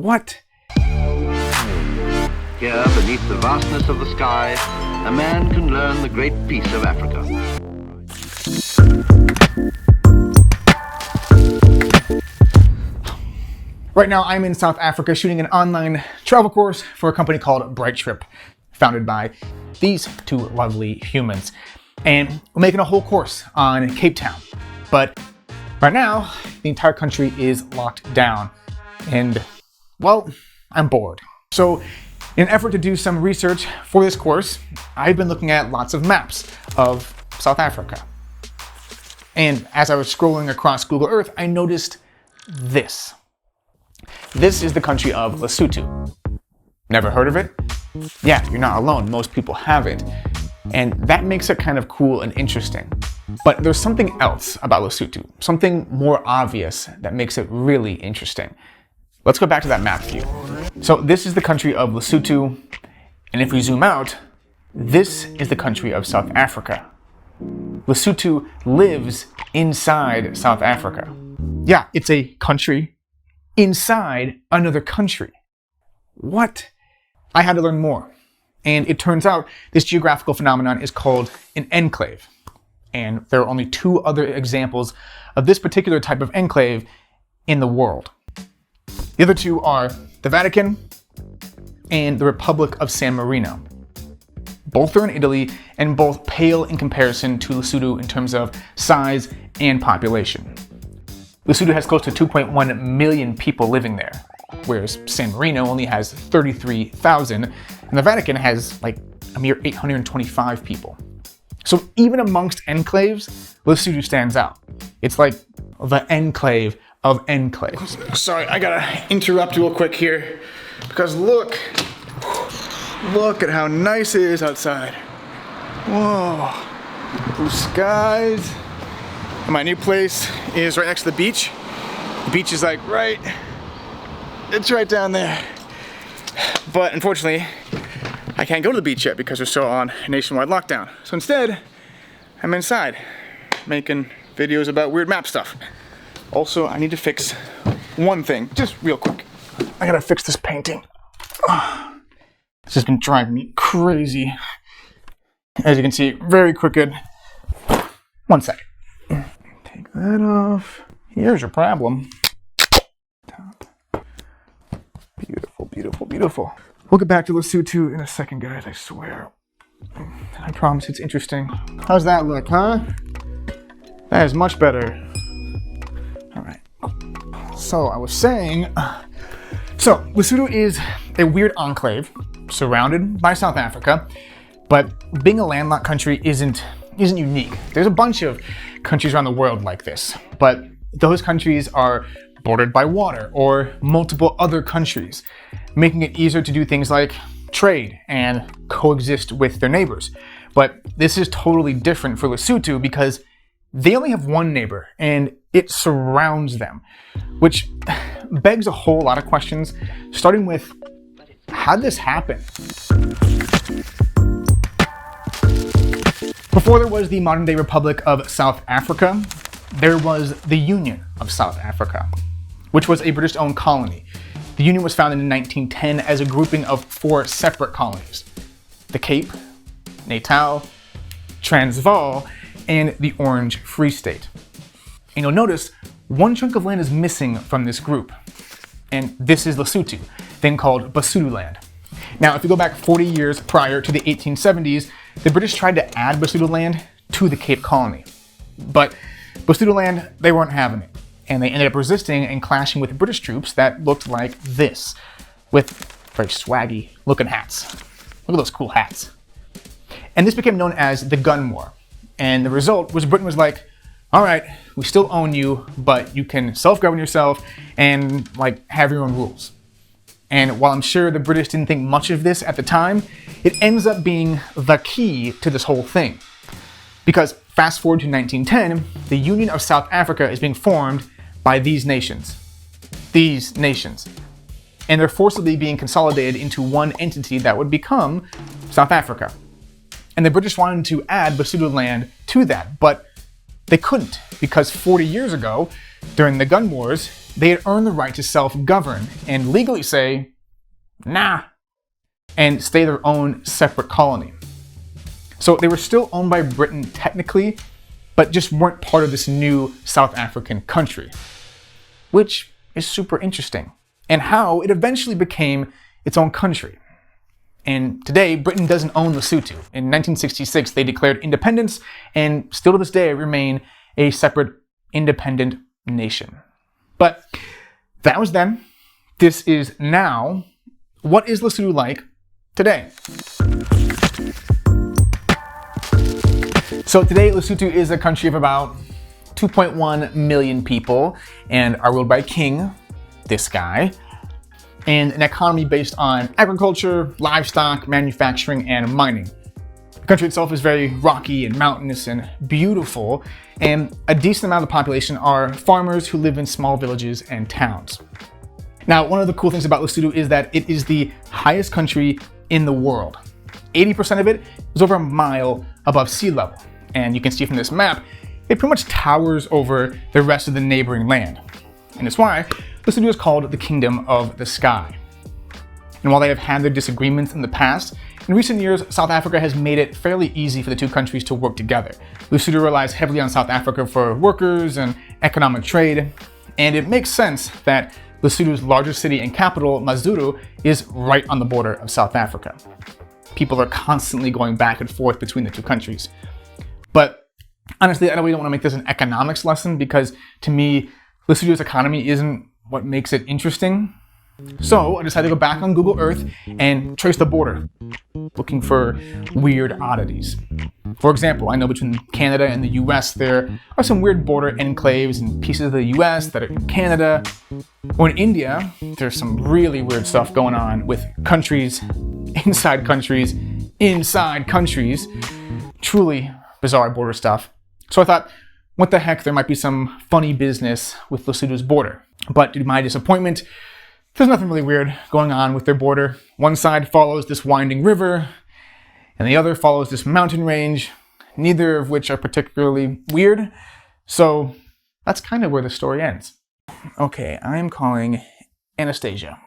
What? Here, beneath the vastness of the sky, a man can learn the great peace of Africa. Right now, I'm in South Africa shooting an online travel course for a company called Bright Trip, founded by these two lovely humans. And we're making a whole course on Cape Town. But right now, the entire country is locked down. And, well, I'm bored. So, in an effort to do some research for this course, I've been looking at lots of maps of South Africa. And as I was scrolling across Google Earth, I noticed this. This is the country of Lesotho. Never heard of it? Yeah, you're not alone. Most people haven't. And that makes it kind of cool and interesting. But there's something else about Lesotho, something more obvious that makes it really interesting. Let's go back to that map view. So this is the country of Lesotho, and if we zoom out, this is the country of South Africa. Lesotho lives inside South Africa. Yeah, it's a country inside another country. What? I had to learn more. And it turns out this geographical phenomenon is called an enclave. And there are only two other examples of this particular type of enclave in the world. The other two are the Vatican and the Republic of San Marino. Both are in Italy and both pale in comparison to Lesotho in terms of size and population. Lesotho has close to 2.1 million people living there, whereas San Marino only has 33,000, and the Vatican has like a mere 825 people. So even amongst enclaves, Lesotho stands out. It's like the enclave of enclaves. Sorry, I gotta interrupt real quick here, because look at how nice it is outside. Whoa, blue skies. And my new place is right next to the beach. The beach is like it's right down there. But unfortunately, I can't go to the beach yet because we're still on a nationwide lockdown. So instead, I'm inside making videos about weird map stuff. Also, I need to fix one thing, just real quick. I gotta fix this painting. This has been driving me crazy. As you can see, very crooked. 1 second. Take that off. Here's your problem. Top. Beautiful, beautiful, beautiful. We'll get back to Lesotho in a second, guys, I swear. I promise it's interesting. How's that look, huh? That is much better. All right. So I was saying, Lesotho is a weird enclave surrounded by South Africa, but being a landlocked country isn't unique. There's a bunch of countries around the world like this, but those countries are bordered by water or multiple other countries, making it easier to do things like trade and coexist with their neighbors. But this is totally different for Lesotho because they only have one neighbor and it surrounds them, which begs a whole lot of questions, starting with, how did this happen? Before there was the modern-day Republic of South Africa, there was the Union of South Africa, which was a British-owned colony. The Union was founded in 1910 as a grouping of 4 separate colonies: the Cape, Natal, Transvaal, and the Orange Free State. And you'll notice one chunk of land is missing from this group, and this is Lesotho, then called Basutoland. Now, if you go back 40 years prior to the 1870s, the British tried to add Basutoland to the Cape Colony. But Basutoland, they weren't having it, and they ended up resisting and clashing with British troops that looked like this, with very swaggy looking hats. Look at those cool hats. And this became known as the Gun War. And the result was Britain was like, all right, we still own you, but you can self-govern yourself and have your own rules. And while I'm sure the British didn't think much of this at the time, it ends up being the key to this whole thing. Because fast forward to 1910, the Union of South Africa is being formed by these nations. These nations. And they're forcibly being consolidated into one entity that would become South Africa. And the British wanted to add Basutoland to that, but they couldn't, because 40 years ago, during the gun wars, they had earned the right to self-govern and legally say, nah, and stay their own separate colony. So they were still owned by Britain technically, but just weren't part of this new South African country, which is super interesting, and how it eventually became its own country. And today, Britain doesn't own Lesotho. In 1966, they declared independence, and still to this day remain a separate, independent nation. But that was then. This is now. What is Lesotho like today? So today, Lesotho is a country of about 2.1 million people and are ruled by a king, this guy, and an economy based on agriculture, livestock, manufacturing, and mining. The country itself is very rocky and mountainous and beautiful, and a decent amount of the population are farmers who live in small villages and towns. Now, one of the cool things about Lesotho is that it is the highest country in the world. 80% of it is over a mile above sea level, and you can see from this map, it pretty much towers over the rest of the neighboring land. And it's why Lesotho is called the Kingdom of the Sky. And while they have had their disagreements in the past, in recent years, South Africa has made it fairly easy for the two countries to work together. Lesotho relies heavily on South Africa for workers and economic trade, and it makes sense that Lesotho's largest city and capital, Maseru, is right on the border of South Africa. People are constantly going back and forth between the two countries. But honestly, I really don't want to make this an economics lesson because to me, Lesotho's economy isn't what makes it interesting. So I decided to go back on Google Earth and trace the border, looking for weird oddities. For example, I know between Canada and the US there are some weird border enclaves and pieces of the US that are in Canada. Or in India, there's some really weird stuff going on with countries, inside countries, inside countries. Truly bizarre border stuff. So I thought, what the heck, there might be some funny business with Lesotho's border. But to my disappointment, there's nothing really weird going on with their border. One side follows this winding river, and the other follows this mountain range, neither of which are particularly weird. So that's kind of where the story ends. Okay, I'm calling Anastasia.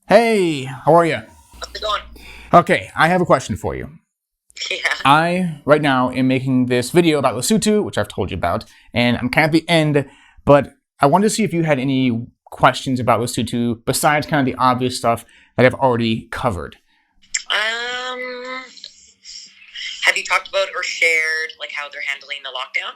Hey, how are you? How's it going? Okay, I have a question for you. Yeah. I, right now, am making this video about Lesotho, which I've told you about, and I'm kind of at the end, but I wanted to see if you had any questions about Lesotho besides kind of the obvious stuff that I've already covered. Have you talked about or shared like how they're handling the lockdown?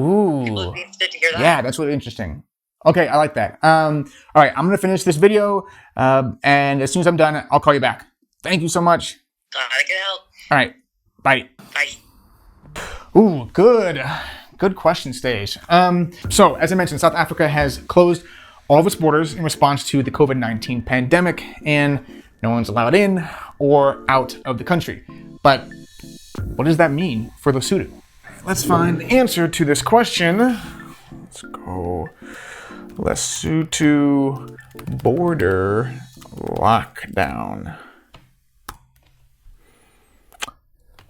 Ooh. People would be interested to hear that. Yeah, that's really interesting. Okay, I like that. All right, I'm gonna finish this video, and as soon as I'm done, I'll call you back. Thank you so much. Glad I could help. All right, bye. Bye. Ooh, good question, Stage. So, as I mentioned, South Africa has closed all of its borders in response to the COVID-19 pandemic, and no one's allowed in or out of the country. But what does that mean for Lesotho? Let's find the answer to this question. Let's go Lesotho border lockdown.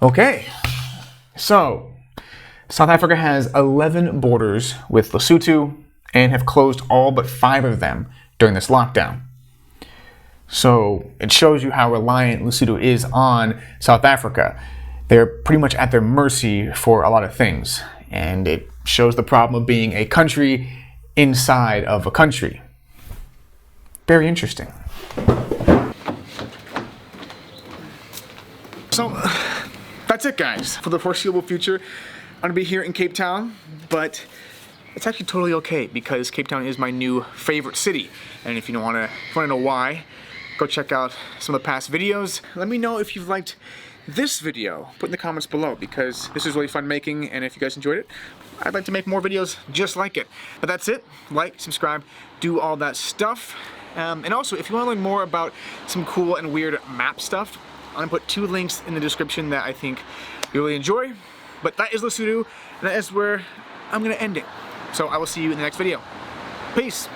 Okay, so South Africa has 11 borders with Lesotho and have closed all but 5 of them during this lockdown. So it shows you how reliant Lesotho is on South Africa. They're pretty much at their mercy for a lot of things, and it shows the problem of being a country inside of a country. Very interesting. So that's it, guys. For the foreseeable future, I'm gonna be here in Cape Town, but it's actually totally okay because Cape Town is my new favorite city. And if you wanna know why, go check out some of the past videos. Let me know if you've liked this video. Put in the comments below because this is really fun making, and if you guys enjoyed it, I'd like to make more videos just like it. But that's it. Like, subscribe, do all that stuff. And also, if you want to learn more about some cool and weird map stuff, I'm gonna put 2 links in the description that I think you'll really enjoy. But that is Lesotho, and that is where I'm gonna end it. So I will see you in the next video. Peace.